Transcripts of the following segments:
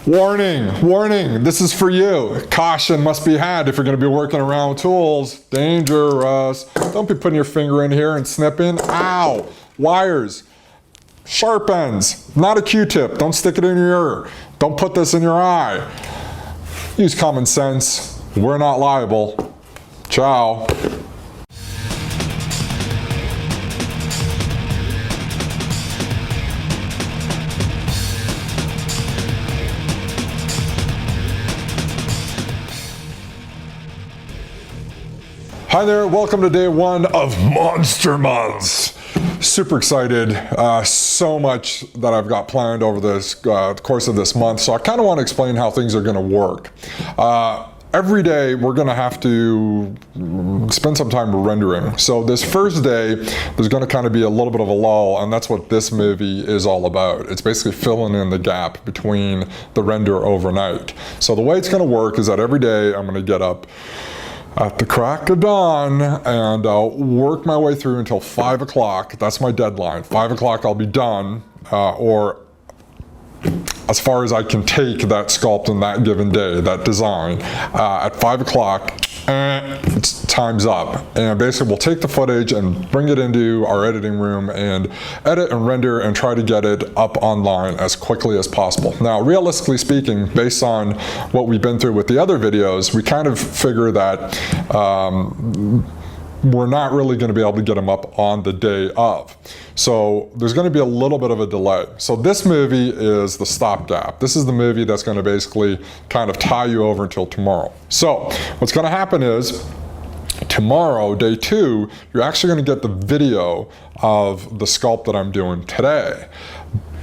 Warning, warning, this is for you. Caution must be had if you're going to be working around with tools. Dangerous. Don't be putting your finger in here and snipping. Ow! Wires. Sharp ends. Not a Q-tip. Don't stick it in your ear. Don't put this in your eye. Use common sense. We're not liable. Ciao. Hi there, welcome to day one of Monster Months. Super excited, so much that I've got planned over this course of this month, so I kind of want to explain how things are going to work. Every day we're going to have to spend some time rendering. So this first day, there's going to kind of be a little bit of a lull, and that's what this movie is all about. It's basically filling in the gap between the render overnight. So the way it's going to work is that every day I'm going to get up at the crack of dawn and work my way through until 5 o'clock. That's my deadline. 5 o'clock I'll be done, or as far as I can take that sculpt in that given day, that design. At 5 o'clock, it's time's up. And basically we'll take the footage and bring it into our editing room and edit and render and try to get it up online as quickly as possible. Now, realistically speaking, based on what we've been through with the other videos, we kind of figure that we're not really going to be able to get them up on the day of. So there's going to be a little bit of a delay. So this movie is the stopgap. This is the movie that's going to basically kind of tie you over until tomorrow. So what's going to happen is tomorrow, day two, you're actually going to get the video of the sculpt that I'm doing today.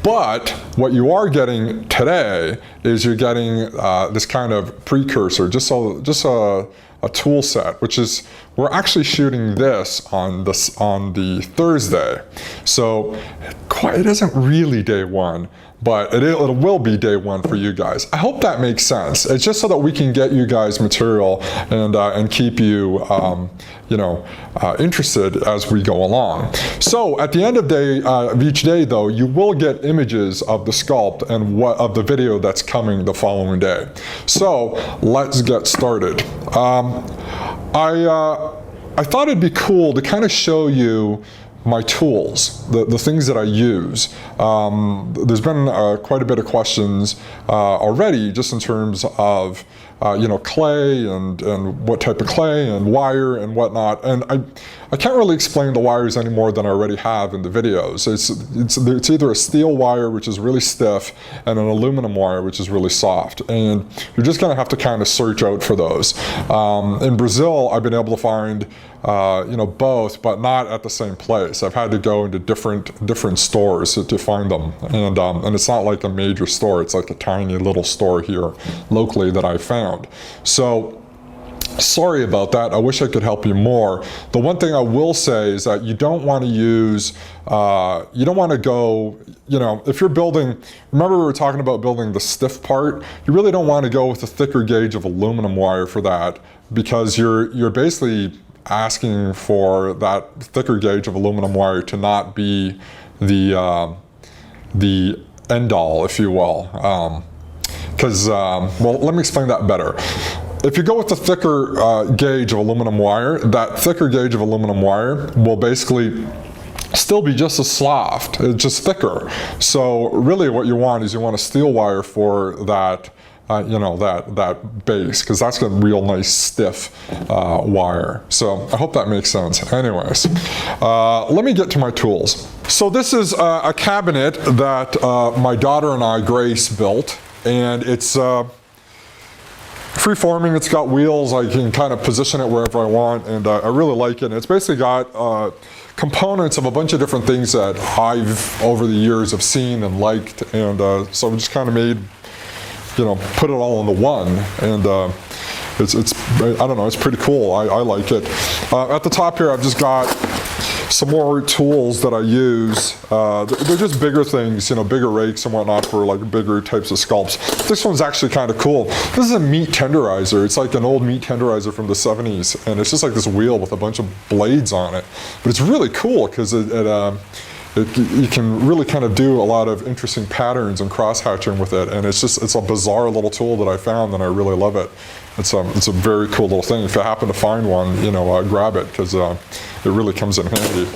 But what you are getting today is you're getting this kind of precursor, just a tool set, which is, we're actually shooting this on the Thursday. So it isn't really day one, but it will be day one for you guys. I hope that makes sense. It's just so that we can get you guys material and keep you interested as we go along. So at the end of each day though, you will get images of the sculpt and of the video that's coming the following day. So let's get started. I thought it'd be cool to kind of show you my tools, the things that I use. There's been quite a bit of questions already just in terms of clay and what type of clay and wire and whatnot. And I can't really explain the wires any more than I already have in the videos. It's either a steel wire, which is really stiff, and an aluminum wire, which is really soft. And you're just gonna have to kind of search out for those. In Brazil, I've been able to find both, but not at the same place. I've had to go into different stores to find them. And it's not like a major store, it's like a tiny little store here locally that I found. So, sorry about that. I wish I could help you more. The one thing I will say is that you don't want to use, you don't want to go, if you're building, remember we were talking about building the stiff part, you really don't want to go with a thicker gauge of aluminum wire for that, because you're basically asking for that thicker gauge of aluminum wire to not be the end all, if you will. Well, let me explain that better. If you go with the thicker gauge of aluminum wire, that thicker gauge of aluminum wire will basically still be just as soft, it's just thicker. So really what you want is you want a steel wire for that, that base, because that's a real nice stiff wire. So I hope that makes sense. Anyways, let me get to my tools. So this is a cabinet that my daughter and I, Grace, built, and it's free-forming. It's got wheels. I can kind of position it wherever I want, and I really like it. And it's basically got components of a bunch of different things that I've, over the years, have seen and liked, and so we just kind of made, put it all into one, and it's I don't know, it's pretty cool. I like it. At the top here, I've just got some more tools that I use. They're just bigger things, bigger rakes and whatnot for like bigger types of sculpts. This one's actually kind of cool. This is a meat tenderizer. It's like an old meat tenderizer from the 70s, and it's just like this wheel with a bunch of blades on it. But it's really cool because you can really kind of do a lot of interesting patterns and cross-hatching with it, and it's a bizarre little tool that I found, and I really love it. It's a very cool little thing. If you happen to find one, grab it, because it really comes in handy.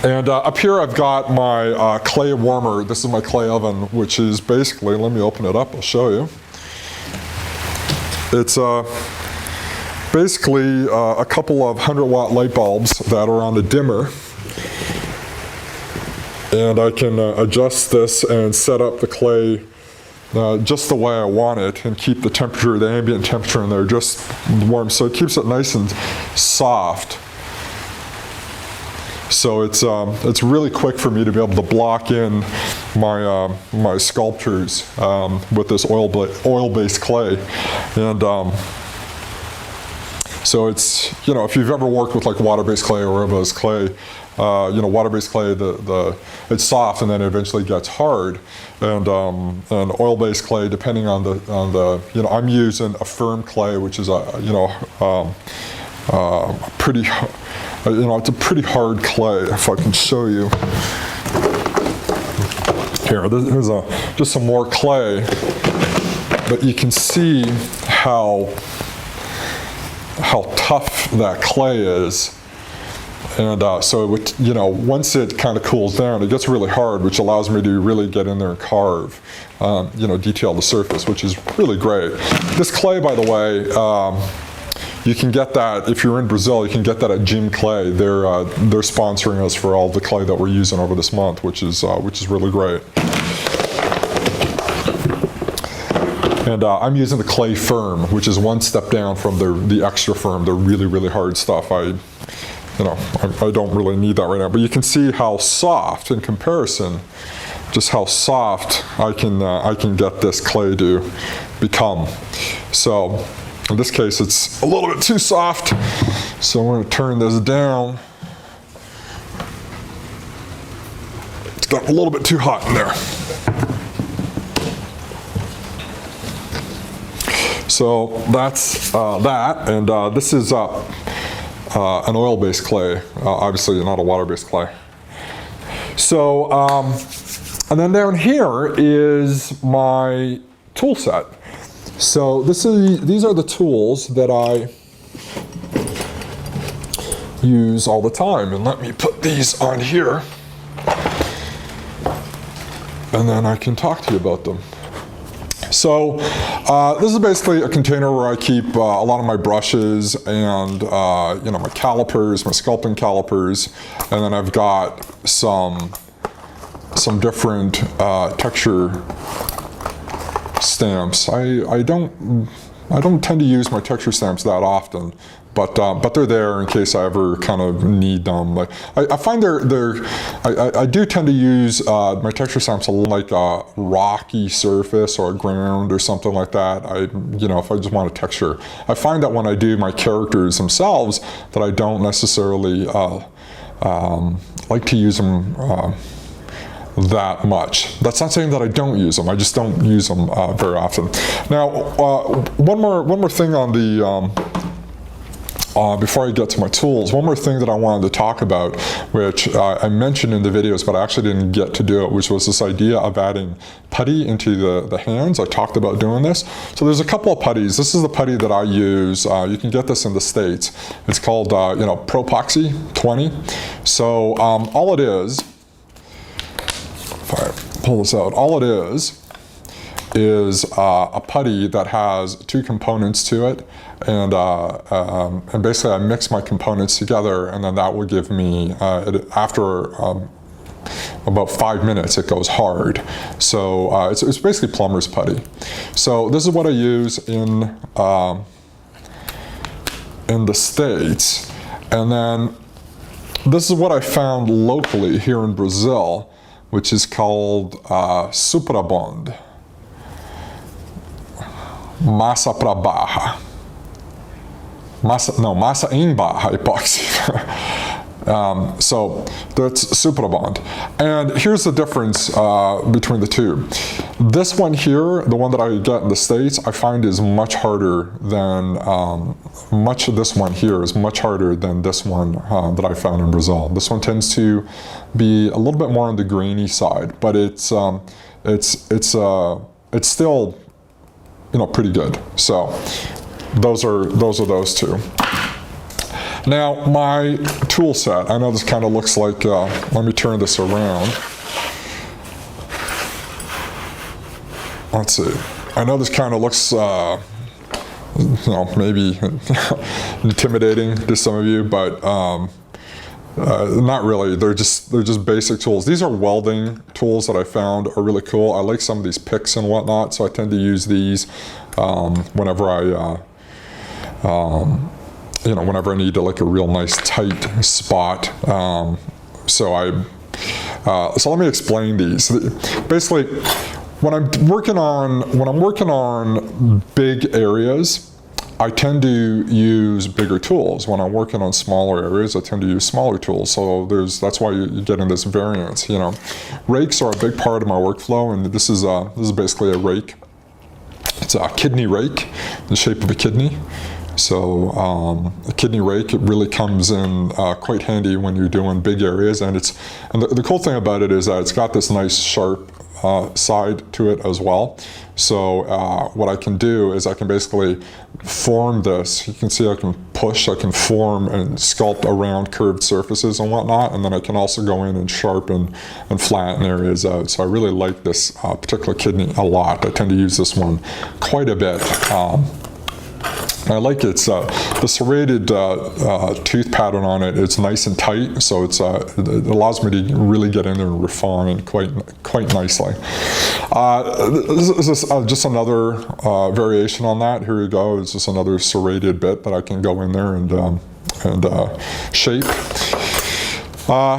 And up here I've got my clay warmer. This is my clay oven, which is basically, let me open it up, I'll show you. It's basically a couple of 100-watt light bulbs that are on a dimmer. And I can adjust this and set up the clay just the way I want it, and keep the temperature, the ambient temperature in there just warm. So it keeps it nice and soft. So it's really quick for me to be able to block in my my sculptures with this oil-based clay. And so it's, if you've ever worked with like water-based clay or oil-based clay, water-based clay, it's soft and then it eventually gets hard, and oil-based clay, depending on the I'm using a firm clay, which is pretty, it's a pretty hard clay. If I can show you here, there's just some more clay, but you can see how tough that clay is. And so it would, once it kind of cools down, it gets really hard, which allows me to really get in there and carve, detail the surface, which is really great. This clay, by the way, you can get that, if you're in Brazil, you can get that at Jim Clay. They're sponsoring us for all the clay that we're using over this month, which is really great. And I'm using the clay firm, which is one step down from the extra firm, the really, really hard stuff. I don't really need that right now, but you can see how soft, in comparison, just how soft I can get this clay to become. So in this case, it's a little bit too soft, so I'm going to turn this down. It's got a little bit too hot in there. So that's that, and this is an oil-based clay, obviously not a water-based clay. So, and then down here is my tool set. So these are the tools that I use all the time, and let me put these on here, and then I can talk to you about them. So this is basically a container where I keep a lot of my brushes and my calipers, my sculpting calipers, and then I've got some different texture stamps. I don't tend to use my texture stamps that often, but they're there in case I ever kind of need them. Like I find I do tend to use my texture stamps like a rocky surface or a ground or something like that. If I just want a texture. I find that when I do my characters themselves, that I don't necessarily like to use them that much. That's not saying that I don't use them. I just don't use them very often. Now, one more thing on the before I get to my tools, one more thing that I wanted to talk about, which I mentioned in the videos, but I actually didn't get to do it, which was this idea of adding putty into the hands. I talked about doing this. So there's a couple of putties. This is the putty that I use. You can get this in the States. It's called Propoxy 20. So all it is, if I pull this out, all it is a putty that has two components to it, and basically I mix my components together, and then that will give me, after about 5 minutes, it goes hard. So it's basically plumber's putty. So this is what I use in the States, and then this is what I found locally here in Brazil, which is called Suprabond. Massa pra barra. Massa em barra epoxy. So that's Superbond. And here's the difference between the two. This one here, the one that I get in the States, I find is much harder than, much of this one here is much harder than this one that I found in Brazil. This one tends to be a little bit more on the grainy side, but it's still, pretty good. So those are those two. Now, my tool set, I know this kind of looks like, let me turn this around. Let's see. I know this kind of looks, maybe intimidating to some of you, but not really. They're just basic tools. These are welding tools that I found are really cool. I like some of these picks and whatnot, so I tend to use these whenever whenever I need to like a real nice tight spot. So let me explain these. Basically, when I'm working on big areas, I tend to use bigger tools. When I'm working on smaller areas, I tend to use smaller tools. So that's why you're getting this variance. Rakes are a big part of my workflow, and this is basically a rake. It's a kidney rake, the shape of a kidney. So a kidney rake, it really comes in quite handy when you're doing big areas, and the cool thing about it is that it's got this nice sharp side to it as well. So what I can do is I can basically form this. You can see I can form and sculpt around curved surfaces and whatnot, and then I can also go in and sharpen and flatten areas out. So I really like this particular kidney a lot. I tend to use this one quite a bit. I like the serrated tooth pattern on it. It's nice and tight, so it allows me to really get in there and refine quite nicely. This is just another variation on that. Here you go. It's just another serrated bit that I can go in there and shape. A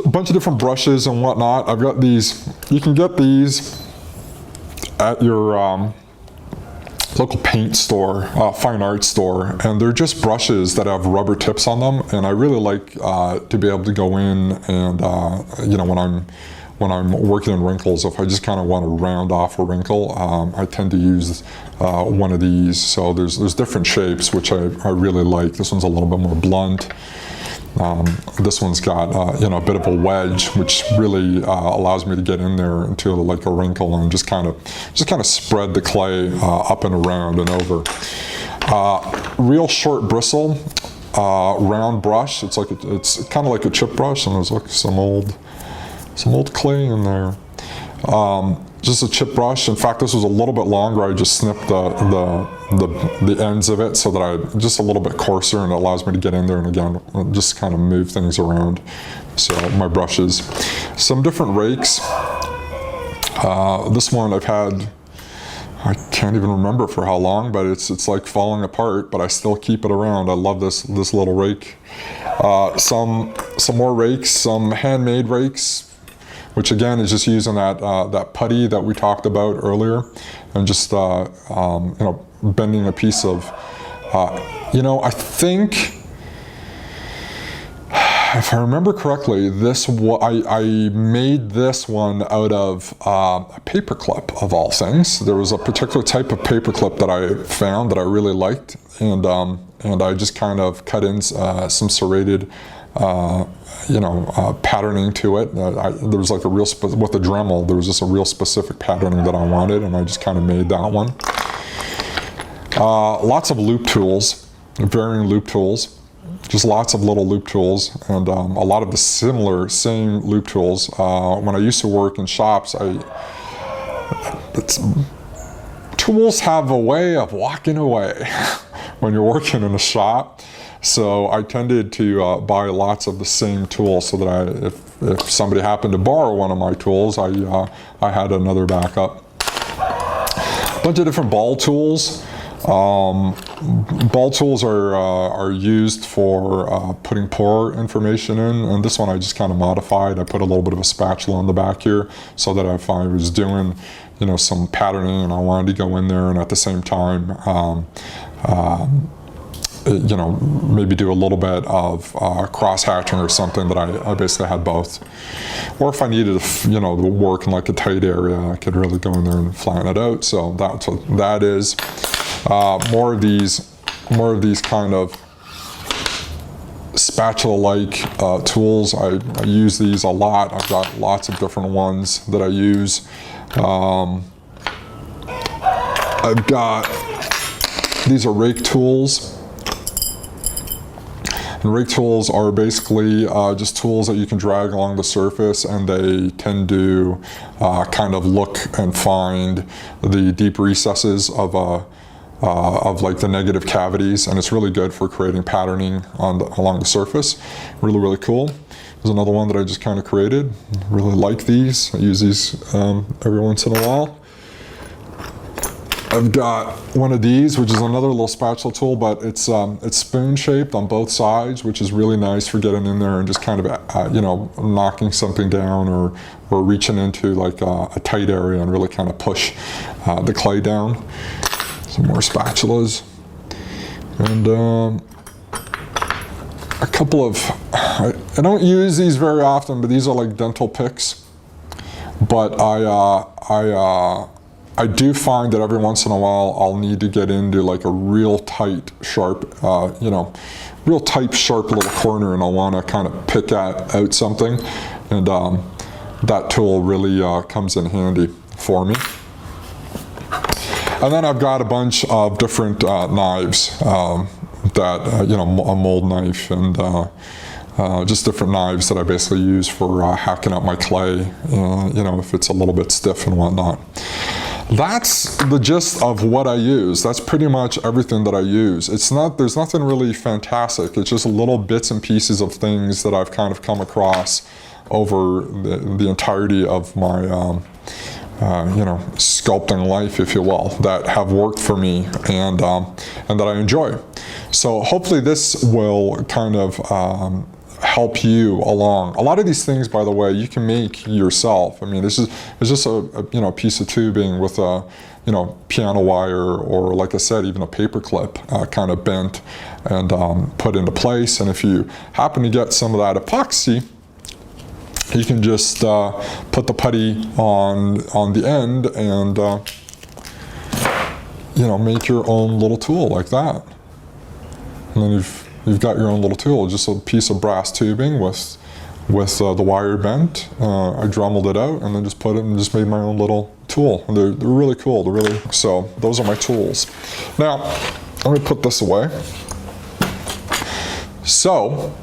bunch of different brushes and whatnot. I've got these. You can get these at your local paint store, fine art store, and they're just brushes that have rubber tips on them, and I really like to be able to go in and when I'm working in wrinkles, if I just kind of want to round off a wrinkle, I tend to use one of these. So there's different shapes which I really like. This one's a little bit more blunt. This one's got a bit of a wedge, which really allows me to get in there into like a wrinkle and just kind of spread the clay up and around and over. Real short bristle, round brush. It's kind of like a chip brush, and there's like some old clay in there. Just a chip brush. In fact, this was a little bit longer. I just snipped the ends of it so that just a little bit coarser, and it allows me to get in there and again just kind of move things around. So my brushes, some different rakes. This one I've had, I can't even remember for how long, but it's like falling apart, but I still keep it around. I love this little rake. Some more rakes, some handmade rakes, which again is just using that putty that we talked about earlier, and just bending a piece of, I think, if I remember correctly, I made this one out of a paperclip of all things. There was a particular type of paperclip that I found that I really liked, and I just kind of cut in some serrated patterning to it. There was like with the Dremel, there was just a real specific patterning that I wanted, and I just kind of made that one. Lots of loop tools, varying loop tools, just lots of little loop tools, and a lot of the same loop tools. When I used to work in shops, tools have a way of walking away when you're working in a shop. So I tended to buy lots of the same tools so that if somebody happened to borrow one of my tools, I had another backup. A bunch of different ball tools. Ball tools are used for putting pour information in, and this one I just kind of modified. I put a little bit of a spatula on the back here so that if I was doing some patterning and I wanted to go in there and at the same time you know, maybe do a little bit of cross-hatching or something, that I basically had both. Or if I needed to, you know, work in like a tight area, I could really go in there and flatten it out. So that's what that is. More of these kind of spatula-like tools. I use these a lot. I've got lots of different ones that I use. I've got, these are rake tools. And rake tools are basically just tools that you can drag along the surface, and they tend to kind of look and find the deep recesses of like the negative cavities, and it's really good for creating patterning along the surface. Really, really cool. There's another one that I just kind of created. Really like these. I use these every once in a while. I've got one of these, which is another little spatula tool, but it's spoon-shaped on both sides, which is really nice for getting in there and just kind of, you know, knocking something down, or reaching into like a tight area and really kind of push the clay down. Some more spatulas. And a couple of, I don't use these very often, but these are like dental picks. But I do find that every once in a while I'll need to get into like a real tight, sharp, you know, real tight, sharp little corner, and I'll want to kind of pick out something, and that tool really comes in handy for me. And then I've got a bunch of different knives that, you know, a mold knife, and just different knives that I basically use for hacking up my clay, you know, if it's a little bit stiff and whatnot. That's the gist of what I use. That's pretty much everything that I use. It's not, there's nothing really fantastic. It's just little bits and pieces of things that I've kind of come across over the entirety of my, you know, sculpting life, if you will, that have worked for me, and that I enjoy. So hopefully this will kind of help you along. A lot of these things, by the way, you can make yourself. I mean, it's just a you know, piece of tubing with a, you know, piano wire, or like I said, even a paper clip kind of bent and put into place. And if you happen to get some of that epoxy, you can just put the putty on the end, and you know, make your own little tool like that. And then you've got your own little tool, just a piece of brass tubing with the wire bent. I dremelled it out, and then just put it and just made my own little tool. And they're really cool. They're really, so those are my tools. Now, let me put this away. So,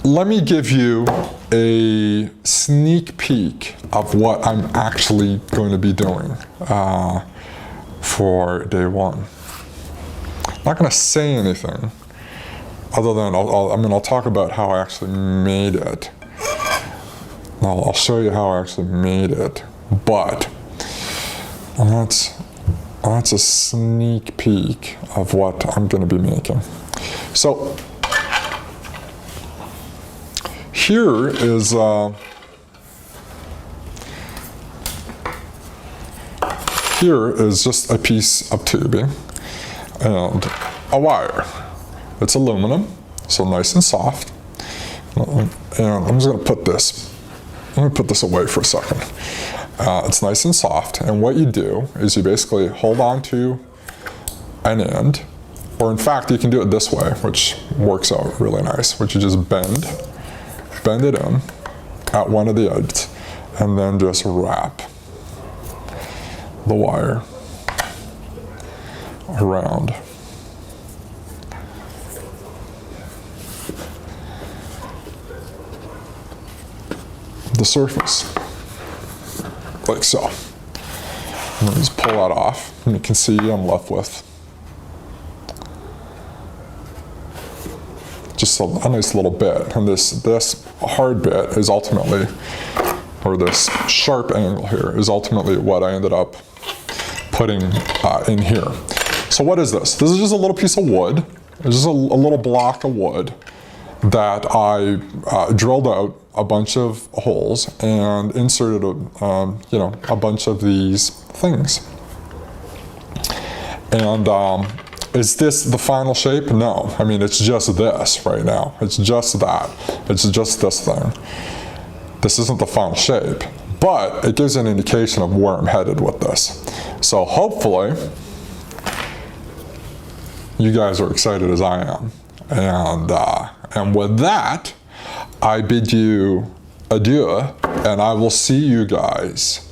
let me give you a sneak peek of what I'm actually going to be doing for day one. I'm not going to say anything other than I'll talk about how I actually made it. I'll show you how I actually made it, but that's a sneak peek of what I'm going to be making. So here is just a piece of tubing and a wire. It's aluminum, so nice and soft. And I'm just going to put this. Let me put this away for a second. It's nice and soft, and what you do is you basically hold on to an end, or in fact you can do it this way, which works out really nice, which you just bend it in at one of the ends, and then just wrap the wire around. The surface, like so. And then just pull that off, and you can see I'm left with just a nice little bit. And this hard bit is ultimately, or this sharp angle here, is ultimately what I ended up putting in here. So what is this? This is just a little piece of wood. It's just a little block of wood that I drilled out a bunch of holes and inserted you know, a bunch of these things. And Is this the final shape? No. I mean, it's just this right now. It's just that. It's just this thing. This isn't the final shape, but it gives an indication of where I'm headed with this. So hopefully, you guys are excited as I am. And with that, I bid you adieu, and I will see you guys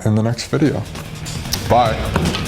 in the next video. Bye.